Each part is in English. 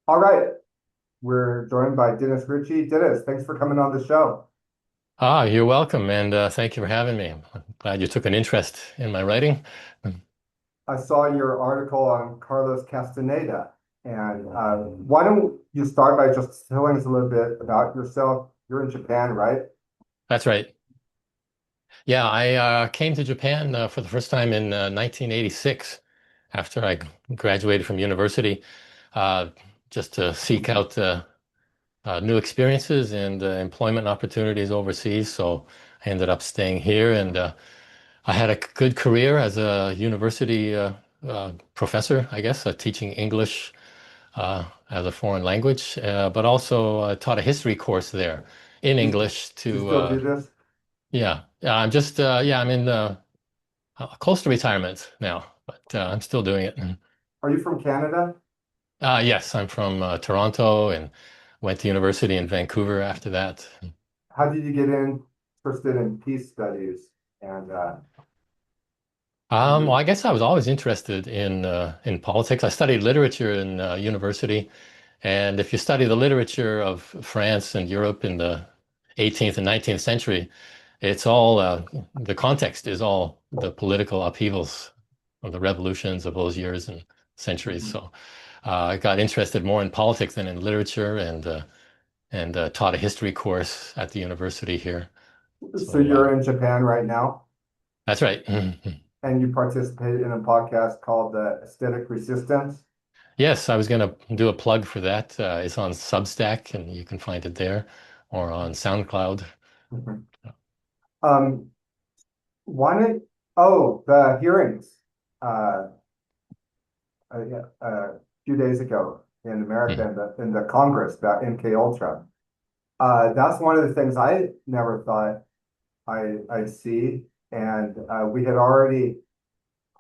All right, we're joined by Dennis Ritchie. Dennis, thanks for coming on the show. You're welcome, and thank you for having me. I'm glad you took an interest in my writing. I saw your article on Carlos Castaneda, and why don't you start by just telling us a little bit about yourself? You're in Japan, right? That's right. Yeah, I came to Japan for the first time in 1986 after I graduated from university, uh, just to seek out new experiences and employment opportunities overseas. So I ended up staying here, and I had a good career as a university professor, I guess, teaching English as a foreign language, but also taught a history course there in Do you, English do you to, still do this? I'm just, I'm in close to retirement now, but I'm still doing it. Are you from Canada? Yes, I'm from Toronto and went to university in Vancouver after that. How did you get interested in peace studies? And Well, I guess I was always interested in politics. I studied literature in university, and if you study the literature of France and Europe in the 18th and 19th century, it's all the context is all the political upheavals of the revolutions of those years and centuries. Mhm. So I got interested more in politics than in literature, and taught a history course at the university here. So So you're in Japan right now, that's right. and you participate in a podcast called The Aesthetic Resistance. Yes, I was going to do a plug for that. It's on Substack, and you can find it there, or on SoundCloud. Mhm. Um, Why did, oh, the hearings uh, yeah, a few days ago in America Mhm. in the Congress about MK Ultra. That's one of the things I never thought I'd see. And we had already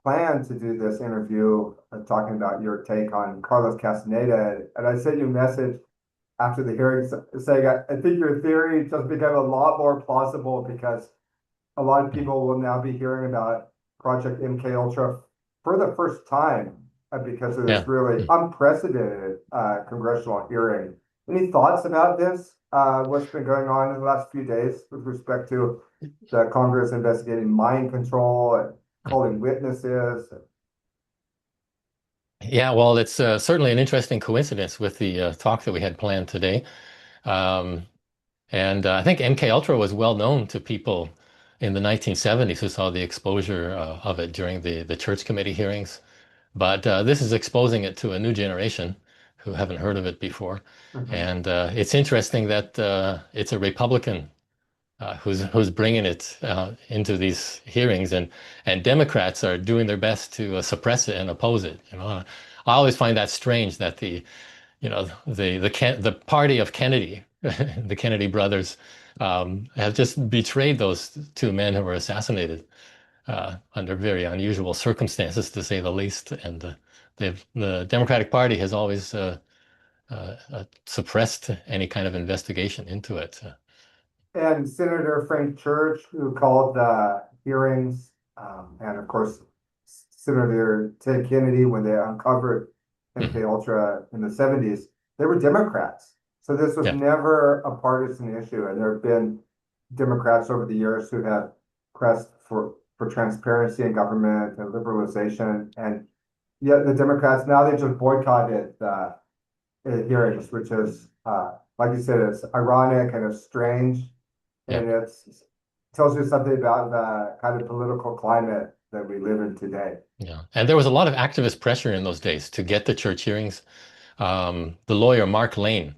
planned to do this interview talking about your take on Carlos Castaneda. And I sent you a message after the hearings saying, I think your theory just became a lot more plausible because a lot of people will now be hearing about Project MK Ultra for the first time because of this Yeah. really Mm. unprecedented congressional hearing. Any thoughts about this? What's been going on in the last few days with respect to the Congress investigating mind control and calling witnesses? Yeah, well, it's certainly an interesting coincidence with the talk that we had planned today. Um, and I think MK Ultra was well known to people in the 1970s who saw the exposure of it during the church committee hearings. But this is exposing it to a new generation who haven't heard of it before. Mhm. And it's interesting that it's a Republican who's bringing it into these hearings, and Democrats are doing their best to suppress it and oppose it. I always find that strange that the party of Kennedy, the Kennedy brothers, have just betrayed those two men who were assassinated under very unusual circumstances, to say the least. And the Democratic Party has always suppressed any kind of investigation into it. And Senator Frank Church, who called the hearings, and of course, Senator Ted Kennedy, when they uncovered MK Mhm. Ultra in the 70s, they were Democrats. So this was Yeah, never a partisan issue. And there have been Democrats over the years who have pressed for transparency in government and liberalization. And yet the Democrats now they just boycotted hearings, which is, like you said, it's ironic and it's strange yeah. and it's tells you something about the kind of political climate that we live in today. Yeah, and there was a lot of activist pressure in those days to get the church hearings. The lawyer Mark Lane,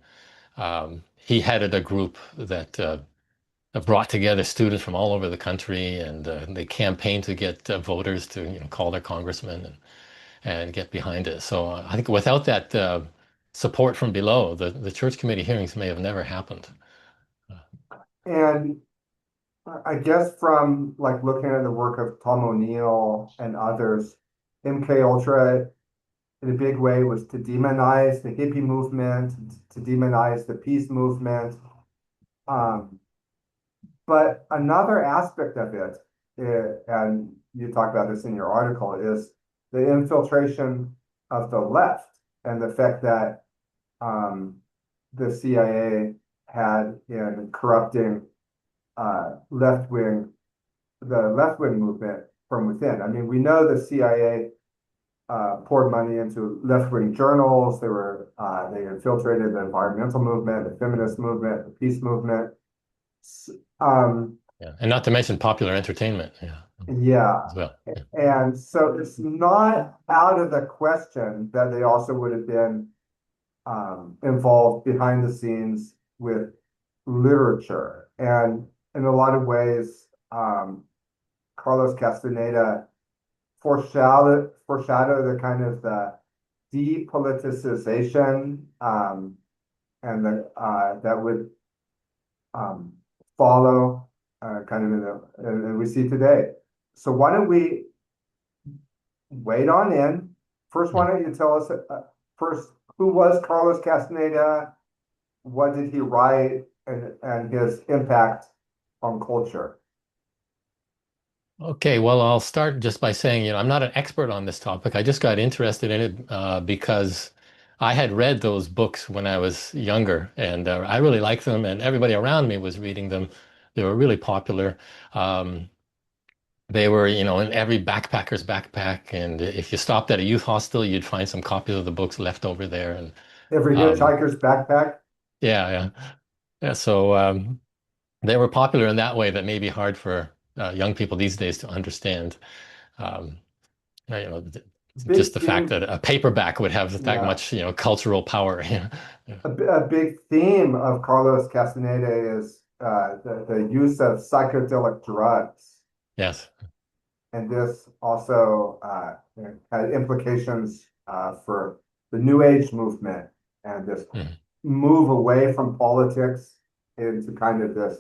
he headed a group that brought together students from all over the country, and they campaigned to get voters to call their congressmen and get behind it. So I think without that support from below, the church committee hearings may have never happened. And I guess from like looking at the work of Tom O'Neill and others, MK Ultra in a big way was to demonize the hippie movement, to demonize the peace movement. Um, but another aspect of it, and you talk about this in your article, is the infiltration of the left and the fact that the CIA had in corrupting left wing the left wing movement from within. I mean, we know the CIA poured money into left wing journals. They infiltrated the environmental movement, the feminist movement, the peace movement. Um, Yeah. And not to mention popular entertainment, yeah, yeah, as well. Yeah. and so it's not out of the question that they also would have been involved behind the scenes with literature. And in a lot of ways, Carlos Castaneda foreshadowed the kind of the depoliticization and that would um, follow kind of and we see today. So why don't we wait on in? First, why Mm. don't you tell us first who was Carlos Castaneda? What did he write and his impact on culture? Okay, well, I'll start just by saying, I'm not an expert on this topic. I just got interested in it because I had read those books when I was younger, and I really liked them, and everybody around me was reading them. They were really popular. Um, they were, in every backpacker's backpack, and if you stopped at a youth hostel, you'd find some copies of the books left over there. And Every um, hitchhiker's backpack. yeah, yeah, yeah. So they were popular in that way that may be hard for young people these days to understand. Um, you know, just Big the fact theme, that a paperback would have that yeah. much, cultural power. Yeah. A big theme of Carlos Castaneda is the use of psychedelic drugs. Yes. And this also had implications for the New Age movement and this Mhm. move away from politics into kind of this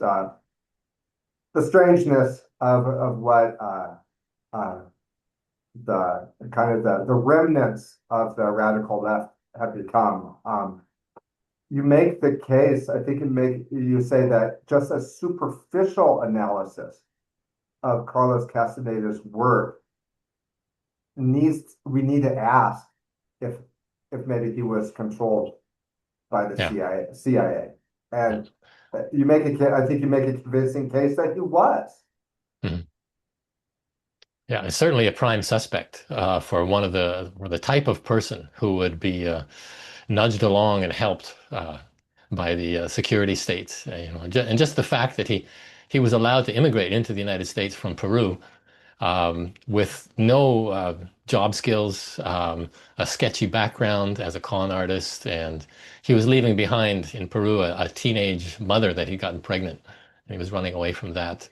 the strangeness of what uh, the kind of the remnants of the radical left have become. You make the case, I think you say that just a superficial analysis of Carlos Castaneda's work we need to ask if maybe he was controlled by the Yeah. CIA. Yeah. And I think you make a convincing case that he was. Mhm. Yeah. It's certainly a prime suspect for one of the type of person who would be nudged along and helped by the security states. And just the fact that he was allowed to immigrate into the United States from Peru with no job skills, a sketchy background as a con artist, and he was leaving behind in Peru a teenage mother that he'd gotten pregnant, and he was running away from that.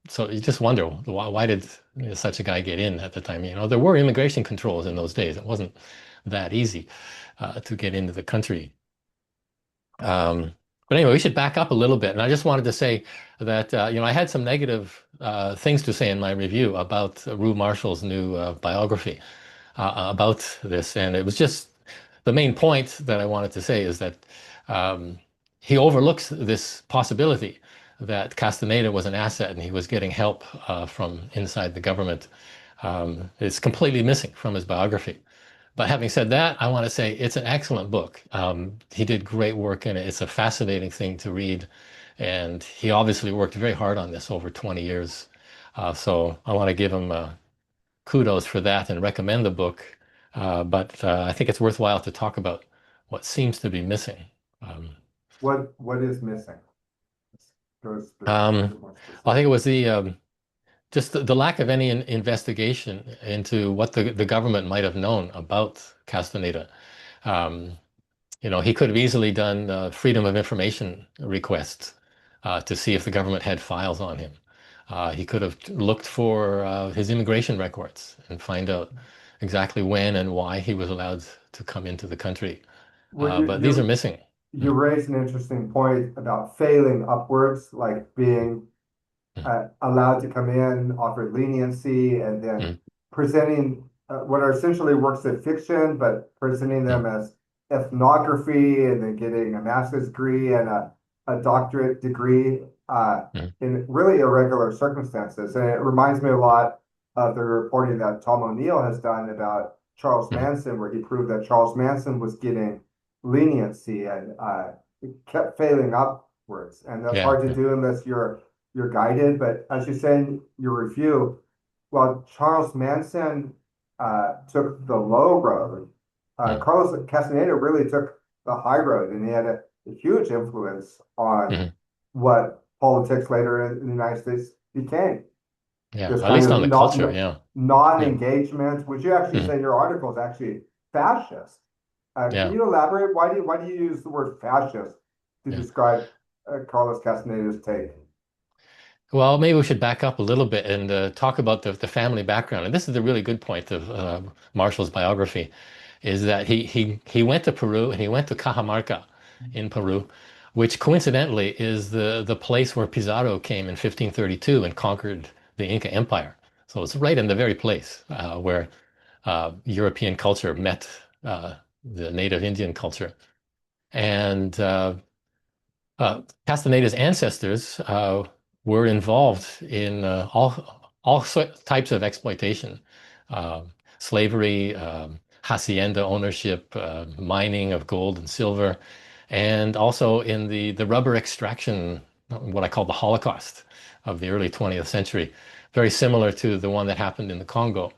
So you just wonder why did such a guy get in at the time? There were immigration controls in those days. It wasn't that easy to get into the country. Um, but anyway, we should back up a little bit. And I just wanted to say that, I had some negative things to say in my review about Rue Marshall's new biography about this. And it was just the main point that I wanted to say is that um, he overlooks this possibility that Castaneda was an asset and he was getting help from inside the government. It's completely missing from his biography. But having said that, I want to say it's an excellent book. He did great work in it. It's a fascinating thing to read. And he obviously worked very hard on this over 20 years. So I want to give him kudos for that and recommend the book. But I think it's worthwhile to talk about what seems to be missing. Um, What is missing? um, More I think it specific. was just the lack of any investigation into what the government might have known about Castaneda. Um, he could have easily done freedom of information requests to see if the government had files on him. He could have looked for his immigration records and find out exactly when and why he was allowed to come into the country. Well, But these are missing. you raise an interesting point about failing upwards, like being Mm, allowed to come in, offered leniency, and then mm, presenting what are essentially works of fiction, but presenting mm, them as ethnography, and then getting a master's degree and a doctorate degree mm, in really irregular circumstances. And it reminds me a lot of the reporting that Tom O'Neill has done about Charles mm, Manson, where he proved that Charles Manson was getting leniency and it kept failing upwards. And that's Yeah, hard to yeah, do unless you're guided. But as you say in your review, well, Charles Manson took the low road. mm, Carlos Castaneda really took the high road, and he had a huge influence on mhm. what politics later in the United States became. Yeah. This At kind least of on the not culture. Yeah, yeah, non-engagement, which you actually say mhm. in your article is actually fascist. Can Yeah, you elaborate? Why do you use the word fascist to yeah. describe Carlos Castaneda's take? Well, maybe we should back up a little bit and talk about the family background. And this is the really good point of Marshall's biography, is that he went to Peru and he went to Cajamarca in Peru, which coincidentally is the place where Pizarro came in 1532 and conquered the Inca Empire. So it's right in the very place where European culture met the native Indian culture. And Castaneda's ancestors were involved in types of exploitation, uh, slavery, hacienda ownership, mining of gold and silver, and also in the rubber extraction, what I call the Holocaust of the early 20th century, very similar to the one that happened in the Congo,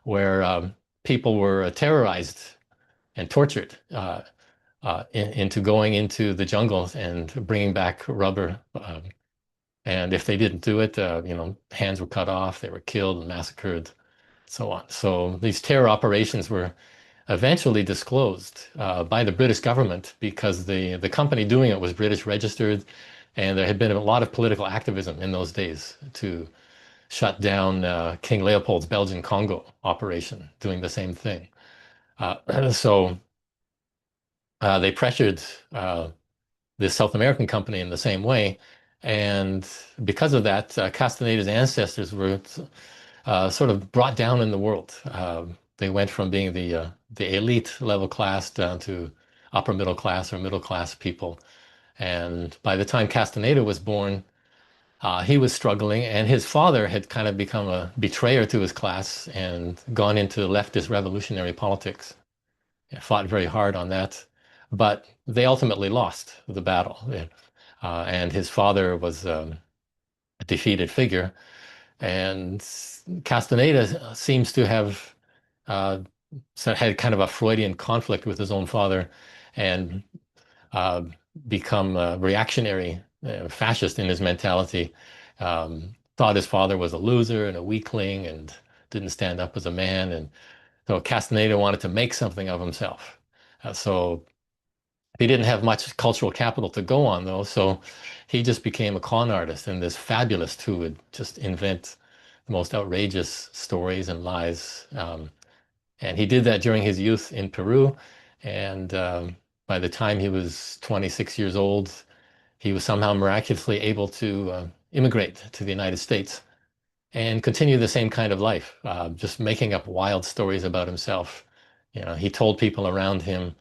where people were terrorized and tortured. Into going into the jungles and bringing back rubber. And if they didn't do it, hands were cut off, they were killed and massacred, so on. So these terror operations were eventually disclosed by the British government because the company doing it was British registered, and there had been a lot of political activism in those days to shut down King Leopold's Belgian Congo operation, doing the same thing. So they pressured the South American company in the same way. And because of that, Castaneda's ancestors were sort of brought down in the world. They went from being the elite level class down to upper middle class or middle class people. And by the time Castaneda was born, he was struggling, and his father had kind of become a betrayer to his class and gone into leftist revolutionary politics. Fought very hard on that, but they ultimately lost the battle. And his father was a defeated figure. And Castaneda seems to have uh, had kind of a Freudian conflict with his own father and uh, become reactionary, fascist in his mentality. Thought his father was a loser and a weakling and didn't stand up as a man. And so Castaneda wanted to make something of himself. So he didn't have much cultural capital to go on, though, so he just became a con artist and this fabulist who would just invent the most outrageous stories and lies. And he did that during his youth in Peru. And by the time he was 26 years old, he was somehow miraculously able to immigrate to the United States and continue the same kind of life, just making up wild stories about himself. He told people around him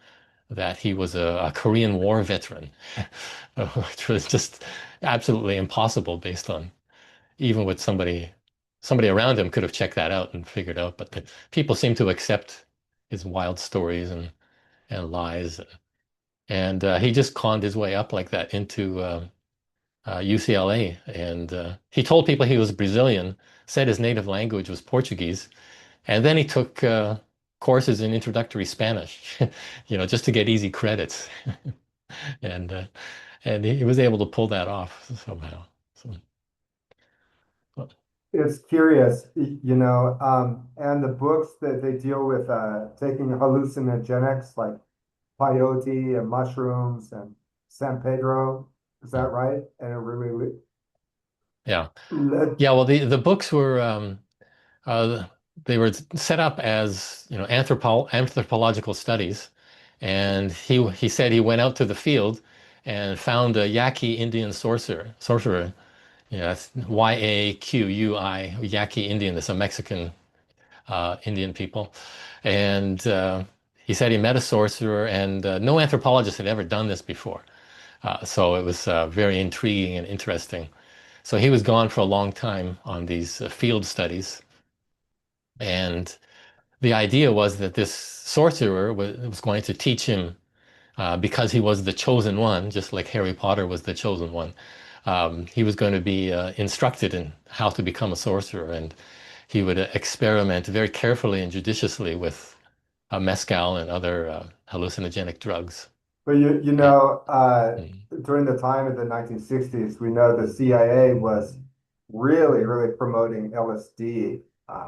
that he was a Korean War veteran, which was just absolutely impossible based on even with somebody around him could have checked that out and figured out, but people seem to accept his wild stories and lies, and he just conned his way up like that into UCLA, and he told people he was Brazilian, said his native language was Portuguese, and then he took courses in introductory Spanish, just to get easy credits. and uh, and he was able to pull that off somehow. So, but, It's curious, and the books that they deal with taking hallucinogenics like peyote and mushrooms and San Pedro, is that right? And it really yeah, led. yeah. Well, the books were uh, they were set up as anthropological studies, and he said he went out to the field and found a Yaqui Indian sorcerer. Yeah, that's Yaqui, Yaqui Indian. That's a Mexican Indian people. And he said he met a sorcerer, and no anthropologist had ever done this before. So it was very intriguing and interesting. So he was gone for a long time on these field studies. And the idea was that this sorcerer was going to teach him because he was the chosen one, just like Harry Potter was the chosen one. He was going to be instructed in how to become a sorcerer, and he would experiment very carefully and judiciously with mescal and other hallucinogenic drugs. But you And, know, mm, during the time of the 1960s, we know the CIA was really promoting LSD,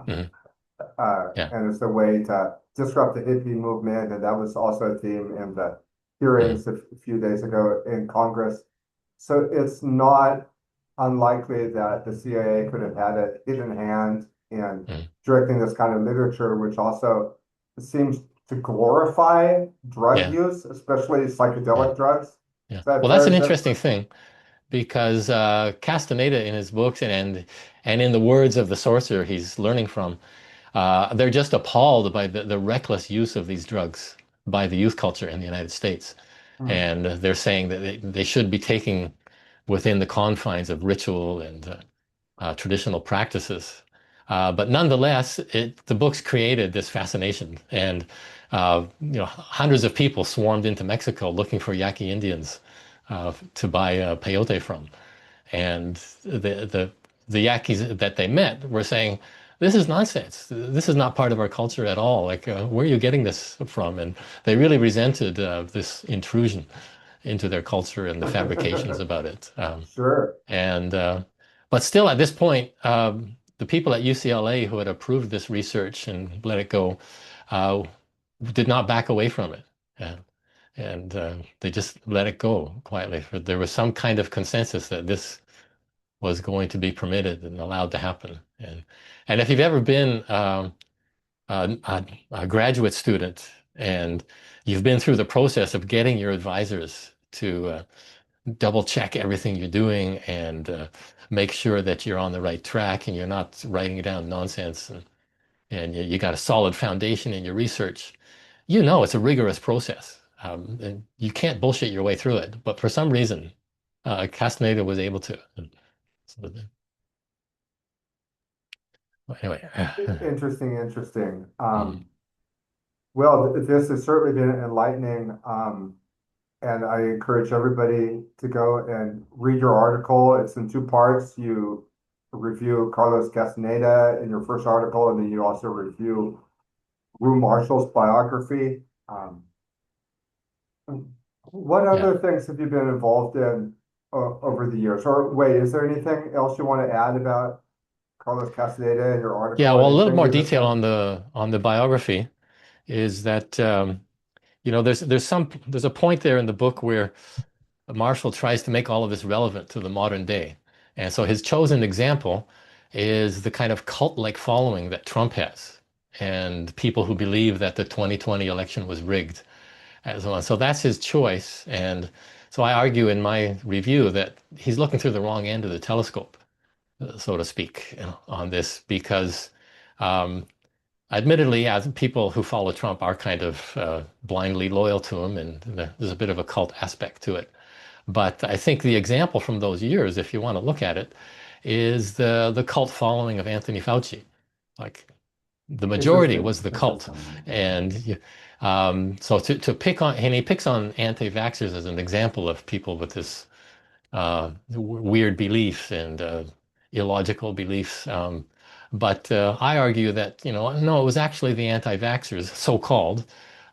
mm, yeah. and it's a way to disrupt the hippie movement, and that was also a theme in the Mm, hearings a few days ago in Congress. So it's not unlikely that the CIA could have had a hidden hand in mm, directing this kind of literature, which also seems to glorify drug yeah. use, especially Yeah. psychedelic drugs. Is Yeah. that Well, that's fair an to say? interesting thing because Castaneda in his books and in the words of the sorcerer he's learning from, they're just appalled by the reckless use of these drugs by the youth culture in the United States. Hmm. And they're saying that they should be taken within the confines of ritual and traditional practices. But nonetheless, the books created this fascination, and hundreds of people swarmed into Mexico looking for Yaqui Indians to buy peyote from, and the Yaquis that they met were saying, "This is nonsense. This is not part of our culture at all. Like, where are you getting this from?" And they really resented this intrusion into their culture and the fabrications about it. Sure. And but still, at this point, the people at UCLA who had approved this research and let it go uh, did not back away from it, and they just let it go quietly. For there was some kind of consensus that this was going to be permitted and allowed to happen. And if you've ever been a graduate student and you've been through the process of getting your advisors to double check everything you're doing and make sure that you're on the right track and you're not writing down nonsense and you got a solid foundation in your research. You know it's a rigorous process, and you can't bullshit your way through it. But for some reason, Castaneda was able to. So, anyway, Interesting. mm, Well, this has certainly been enlightening. And I encourage everybody to go and read your article. It's in two parts. You review Carlos Castaneda in your first article, and then you also review Rue Marshall's biography. What yeah. other things have you been involved in over the years? Or wait, is there anything else you want to add about Carlos Castaneda in your Yeah, article? well, a little Anything more we missed detail out? on the biography is that there's a point there in the book where Marshall tries to make all of this relevant to the modern day. And so his chosen example is the kind of cult-like following that Trump has and people who believe that the 2020 election was rigged and so on. So that's his choice. And so I argue in my review that he's looking through the wrong end of the telescope, so to speak, on this because um, admittedly, as people who follow Trump are kind of blindly loyal to him, and there's a bit of a cult aspect to it. But I think the example from those years, if you want to look at it, is the cult following of Anthony Fauci. Like the majority Interesting. was the cult, and so to pick on, and he picks on anti-vaxxers as an example of people with this weird beliefs and illogical beliefs. But I argue that, no, it was actually the anti-vaxxers, so-called,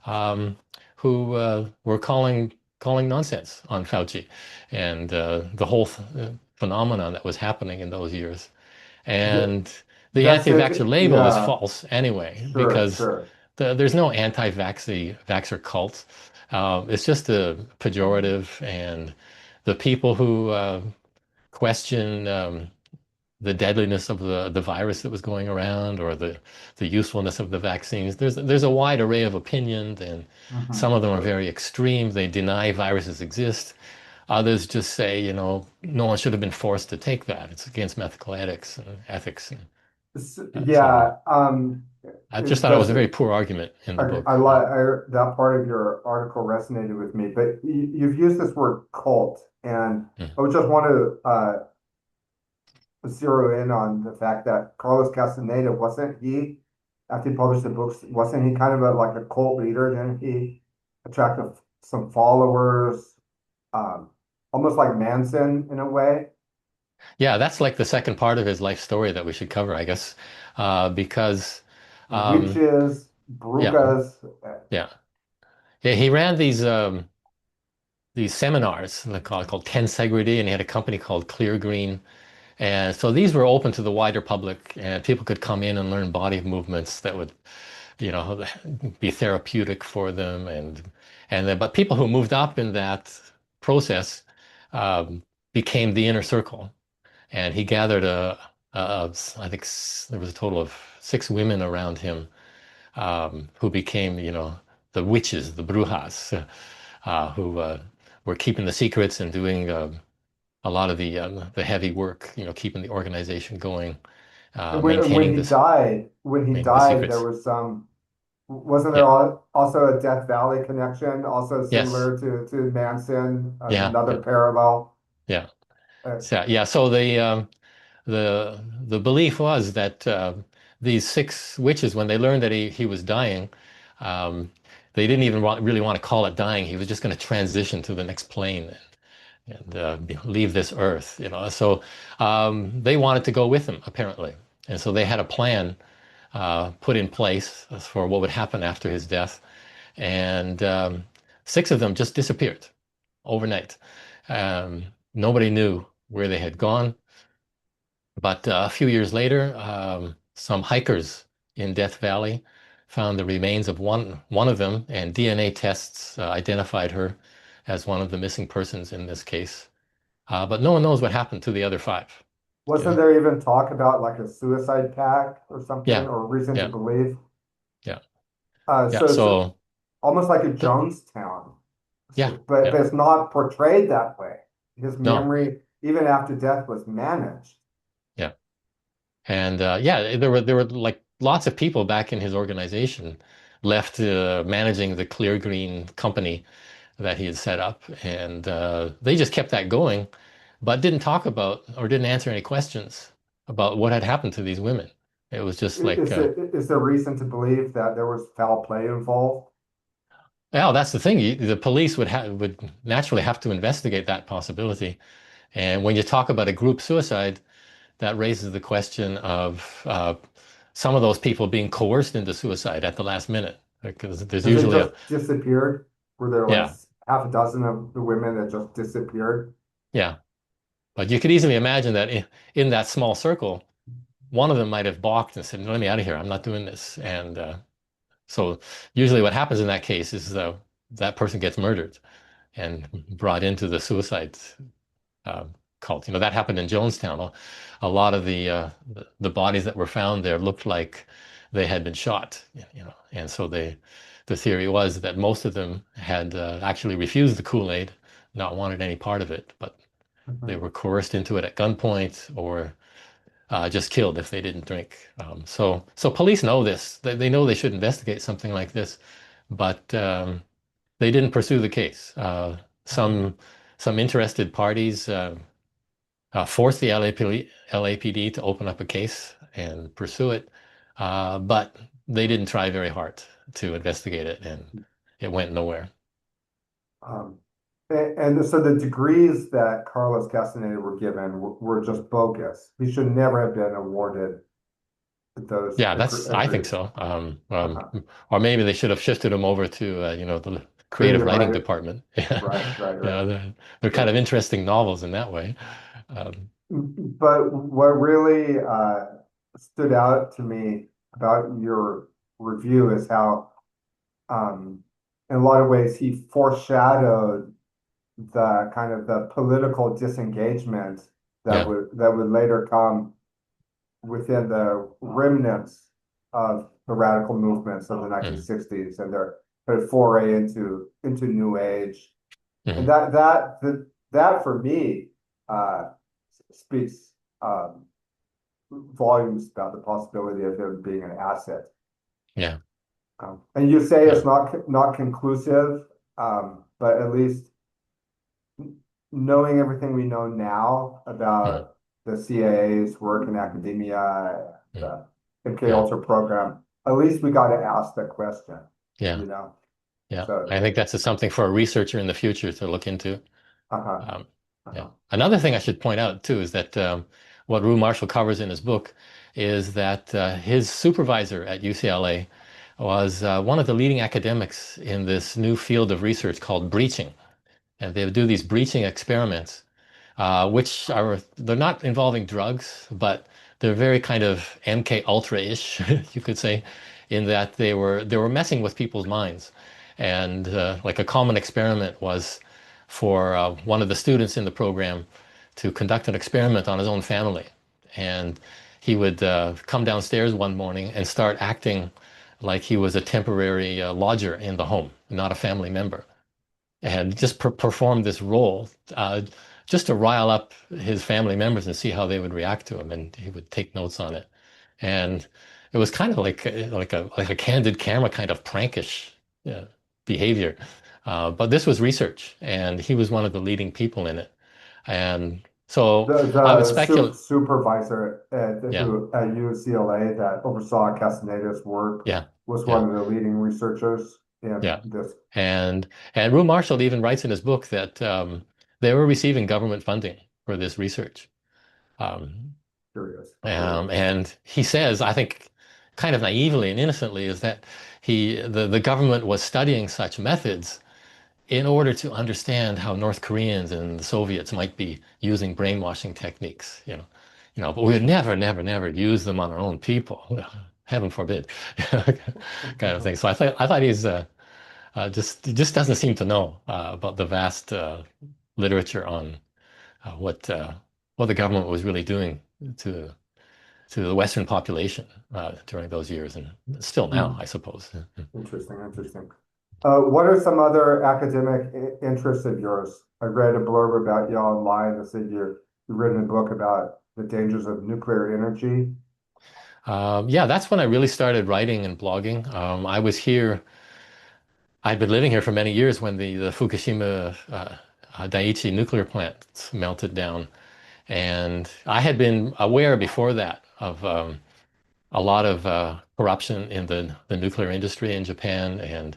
um, who were calling nonsense on Fauci and the whole phenomenon that was happening in those years. Th- And the That's anti-vaxxer it. label is Yeah, false anyway, sure, because sure. there's no anti-vaxxer cult. It's just a pejorative, and the people who question the deadliness of the virus that was going around or the usefulness of the vaccines. There's a wide array of opinions, and some of them are Sure. very extreme. They deny viruses exist. Others just say, no one should have been forced to take that. It's against medical ethics and ethics. And, so Yeah, I just it thought it was does. a very poor argument in the I book. like that part of your article resonated with me, but you've used this word cult, and Mm, I would just want to zero in on the fact that Carlos Castaneda wasn't he, after he published the books, wasn't he kind of like a cult leader? Didn't he attract a some followers, um, almost like Manson in a way. Yeah, that's like the second part of his life story that we should cover, I guess, because um, Witches, yeah, brujas. yeah, yeah. He ran these seminars called Tensegrity, and he had a company called Clear Green. And so these were open to the wider public, and people could come in and learn body movements that would, you know, be therapeutic for them. And then, but people who moved up in that process um, became the inner circle. And he gathered I think there was a total of 6 women around him who became, you know, the witches, the brujas, who were keeping the secrets and doing a lot of the heavy work, you know, keeping the organization going, And when maintaining he this, died, there secrets. was wasn't there Yeah. also a Death Valley connection, also Yes. similar to Manson, Yeah. another Yeah. parallel? Yeah. Uh, So, yeah. So the belief was that these 6 witches, when they learned that he was dying, um, they didn't even really want to call it dying. He was just going to transition to the next plane and leave this earth, you know. So they wanted to go with him, apparently. And so they had a plan put in place for what would happen after his death. And 6 of them just disappeared overnight. Nobody knew where they had gone. But a few years later, some hikers in Death Valley found the remains of one of them, and DNA tests identified her as one of the missing persons in this case. But no one knows what happened to the other 5. wasn't Okay. there even talk about like a suicide pact or something, Yeah. or reason to Yeah. believe? Yeah. Yeah. So it's So, almost like a th- Jonestown, yeah. but Yeah. it's not portrayed that way. His No. memory, even after death, was managed. Yeah. And yeah, there were like lots of people back in his organization left managing the Clear Green company that he had set up, and they just kept that going, but didn't talk about or didn't answer any questions about what had happened to these women. It was just like, Is there reason to believe that there was foul play involved? oh, that's the thing. The police would naturally have to investigate that possibility. And when you talk about a group suicide, that raises the question of some of those people being coerced into suicide at the last minute. Because there's And they usually just disappeared? Were there like yeah, half a dozen of the women that just disappeared? yeah. But you could easily imagine that in that small circle, one of them might have balked and said, "Let me out of here. I'm not doing this." And so usually what happens in that case is that person gets murdered and brought into the suicide uh, cult. You know, that happened in Jonestown. A lot of the bodies that were found there looked like they had been shot, you know, and so the theory was that most of them had actually refused the Kool-Aid, not wanted any part of it, but they Mhm. were coerced into it at gunpoint or just killed if they didn't drink. So police know this. They know they should investigate something like this, but they didn't pursue the case. Mhm. Some interested parties forced the LAPD to open up a case and pursue it, but they didn't try very hard to investigate it, and it went nowhere. Um, and so the degrees that Carlos Castaneda were given were just bogus. He should never have been awarded those Yeah, I think degrees. so. Uh-huh. Or maybe they should have shifted him over to you know, the creative Creative writing writer. department. Yeah, Right, right, you right. know, they're kind of interesting novels in that way. But what really stood out to me about your review is how, in a lot of ways, he foreshadowed the kind of the political disengagement Yeah. that would later come within the remnants of the radical movements of the Mhm. 1960s and their kind of foray into New Age. And Mhm. that for me uh, speaks um, volumes about the possibility of him being an asset. Yeah. And you say it's Yeah. not conclusive, but at least knowing everything we know now Mhm. about the CIA's work in academia, Mhm. the MK Yeah. Ultra program, at least we got to ask that question, Yeah. you know? Yeah. So, I think that's something for a researcher in the future to look into. uh-huh, Um, yeah. uh-huh. Another thing I should point out too is that what Rue Marshall covers in his book is that his supervisor at UCLA was one of the leading academics in this new field of research called breaching. And they would do these breaching experiments, which are they're not involving drugs, but they're very kind of MK Ultra-ish, you could say, in that they were messing with people's minds. And like a common experiment was for one of the students in the program to conduct an experiment on his own family. And he would come downstairs one morning and start acting like he was a temporary lodger in the home, not a family member, and just perform this role just to rile up his family members and see how they would react to him. And he would take notes on it. And it was kind of like a candid camera kind of prankish uh, behavior. But this was research, and he was one of the leading people in it. And so I would speculate. Supervisor Yeah, who at UCLA that oversaw Castaneda's work yeah, was yeah, one of the leading researchers in yeah. this. And Rue Marshall even writes in his book that they were receiving government funding for this research. Um, Curious. Okay. and he says, I think, kind of naively and innocently, is that the government was studying such methods in order to understand how North Koreans and the Soviets might be using brainwashing techniques. But we would never, never, never use them on our own people. Heaven forbid, kind of thing. So I thought he's just doesn't seem to know about the vast literature on what the government was really doing to to the Western population during those years, and still now, Hmm. I suppose. Interesting, interesting. What are some other academic interests of yours? I read a blurb about you online that said you've written a book about the dangers of nuclear energy. Yeah, that's when I really started writing and blogging. I was here. I'd been living here for many years when the Fukushima Daiichi nuclear plant melted down, and I had been aware before that of a lot of corruption in the nuclear industry in Japan, and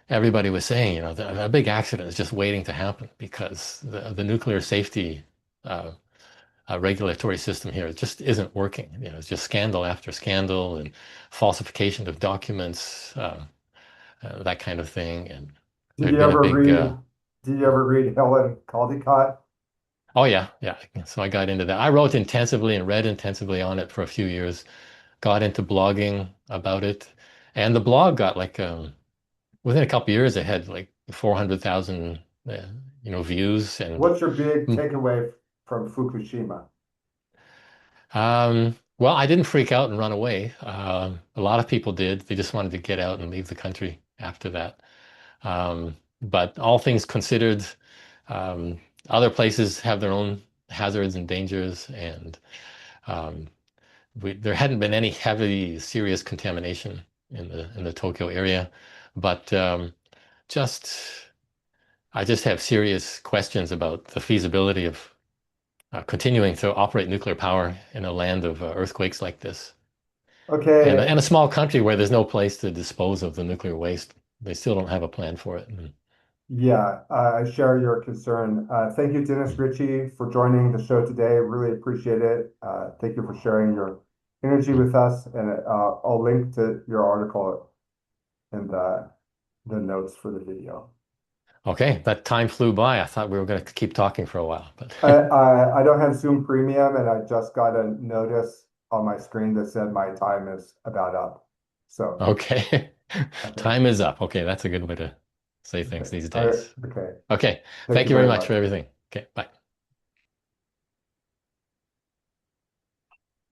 everybody was saying, a big accident is just waiting to happen because the nuclear safety uh, regulatory system here just isn't working. It's just scandal after scandal and falsification of documents, that kind of thing. And Did there'd you been a ever big, read, did you ever read Helen Caldicott? oh yeah, yeah. So I got into that. I wrote intensively and read intensively on it for a few years, got into blogging about it. And the blog got like, within a couple of years, it had like 400,000, views. And What's your big mm, takeaway from Fukushima? well, I didn't freak out and run away. A lot of people did. They just wanted to get out and leave the country after that. But all things considered, um, other places have their own hazards and dangers, and um, there hadn't been any heavy, serious contamination in the Tokyo area. But just I just have serious questions about the feasibility of continuing to operate nuclear power in a land of earthquakes like this. Okay, And a small country where there's no place to dispose of the nuclear waste. They still don't have a plan for it. yeah, I share your concern. Thank you, Dennis Ritchie, for joining the show today. Really appreciate it. Thank you for sharing your energy with us, and I'll link to your article in the notes for the video. Okay, that time flew by. I thought we were going to keep talking for a while, I, but I don't have Zoom Premium, and I just got a notice on my screen that said my time is about up. So, okay. okay, Time is up. Okay, that's a good way to say things okay, these all right, days. okay. Okay, Thank thank you you very very much much. for everything. Okay, bye.